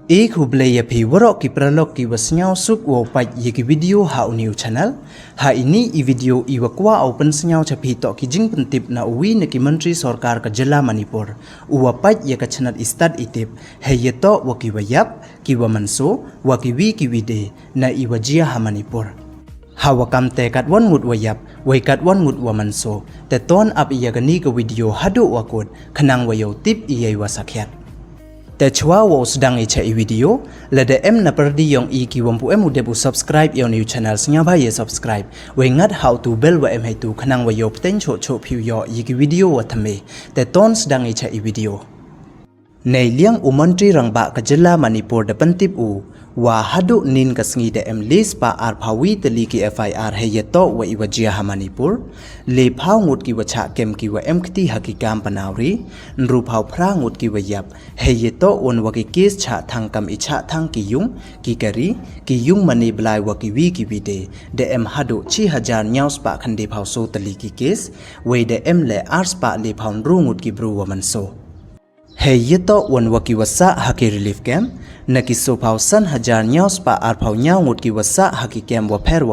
एक हुबले यपी वरok ki pralok ki wasnyau suk wo pai yeki video ha new channel ha ini I video I wakwa open snyau chapi to ki jing pentip na uwi ne ki menteri sarkar ka jela Manipur uwa pai yeka channel istad itip he yeto waki wayap ki wamanso waki wi ki wide na iwajia ha Manipur hawa kamte kat wan mut wayap wai kat wan mut wamanso te ton ap iyagani ka video hadu wakut khanang wayo tip iyai wasakhyatแต่ชัวว่าสดังอีเชวิดีโอและเดเอ็มนับประเดี๋ยวอีกิวมผู้เอ็มอุดบุ subscribe ยอนิว channel สัญญาใบเย subscribe ไว้งัด how to bell ว่าเอ็มให้ตูขนังว่ายบเต้นโชว์ผิวยออีกิวิดีโอว่าทำไมแต่ตอนสดังอีเชวิดีโอในเลี้ยงอุมันตรีรังบะกจลามันิปูร์เดปันติบอูว่าฮัดุนินกัสงีเดเอ็มลิสปาอาร์พาวีตลีกี FIR เฮยโตว่าอิวจียามันิปูร์เลพาวงุดกิวชะเกมกิวเอ็มคตีฮักิกามปนาวรีรูพาวพรางุดกิวยับเฮยโตอนวกิกิสชะทางกำอิชะทางกิยุงกิกรีกิยุงมันในบลายวกิวีกิวิเดเดเอ็มฮัดุชีฮจานยาวสปาคันเดพาวโซตลีกิกิสเวเดเอ็มเลอาร์สปาเลพาวรูงุดกิบรูวมันโซเฮยโตวันวกิวสะฮักิริลิฟแกมนักสู้เผาสันหจารเงาสปาอาร์เผาเงางุดกิวสะฮักิแกมวะเพร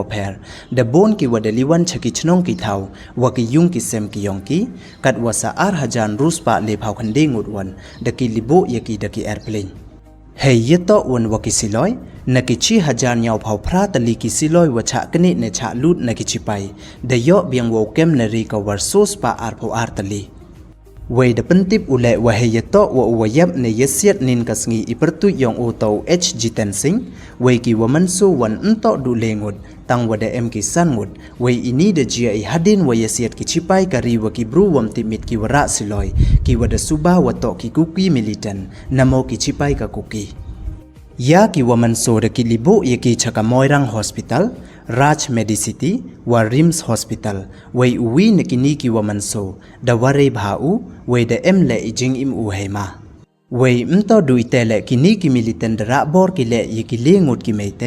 เดบอนกิวเดลิวันชกิชนงกิเทาวกิยุงกิเซมกิยองกิกัดวสะอาร์หจารรูสปาเลเผาคันเดงุดวันเดกิลิโบยกิเดกิแอร์เพลนเฮยโตวันวกิสิลอยนักชีหจารเงาเผาพระตลีกิสิลอยวชะกนิเนชะลุดนักชิไปเดยอเบียงวเกมเนรีกวาร์โซสปาอาร์เผาอาร์ตลีเวเดปันติบอุเลวะเฮยโตวะอวยับในยเสียดนินกัสงีอิปรตุยองโอโตHG Tensingเวกิวมันสูวันอุนโตดูเลงุดตังวะเดเอ็มกิสันงุดเวอินีเดจีไอฮัดินวะยเสียดกิชิไปกะรีวะกิบรูวมติมิดกิวระสิลอยกิวะเดซูบาวะโตกิกุกีมิลิตันนโมกิชิไปกะกุกียากิวมันโซเดกิลิโบยกิชะกะมอยรังฮอสพิทัลราชเมดิซิตี้วาริมส์ฮอสพิทัลเวอุวีนกินีกิวมันโซดาวาเรบาอูเวเดเอ็มเลอิจิงอิมอูเฮมาเวมโตดูอิเตเลกินีกิมิลิตันดระบอร์กิเลยกิเลงุดกิเมเต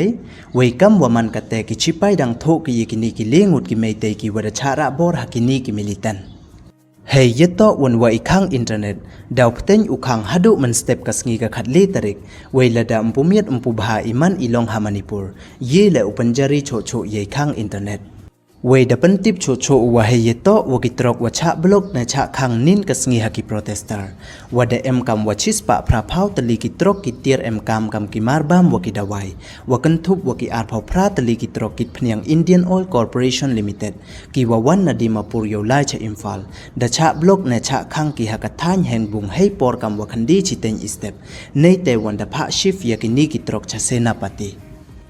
เวกัมวามันกะเตกิชิไปดังโทกิยกินีกิเลงุดกิเมเตกิวะดะชาระบอร์ฮกินีกิมิลิตันเฮยโตวันวะอีข้างอินเทอร์เน็ตดาวพเต็นอุคังฮัดุมันสเต็ปกัสงีกะขัดเลตริกเวลดาอุปเมียดอุปบาอิมันอิลองฮามานิปูร์เยเลอุปัญจารีโชโชเยข้างอินเทอร์เน็ตเวดปันติบโชโชวะเฮยโตวกิตรอกวะชะบล็อกในชะคังนินกัสงีฮักิโปรเตสเตอร์วะเดเอ็มกัมวะชิสปะพระพาวตลีกิตรอกกิเตียร์เอ็มกัมกิมาร์บามวกิดาวายวะกันทุบวกิอาร์พาวพระตลีกิตรอกกิพเนียงอินเดียนออยล์คอร์ปอเรชั่นลิมิเต็ดกิวะวันนาดีมาปูริโอไลชะอิมฟัลดะชะบล็อกในชะคังกิฮักะทานแห่งบุงให้ปอร์กัมวะคันดีชิเตนอิสเต็ปในเตวันดะพะชิฟยะกินีกิตรอกชะเซนาปติ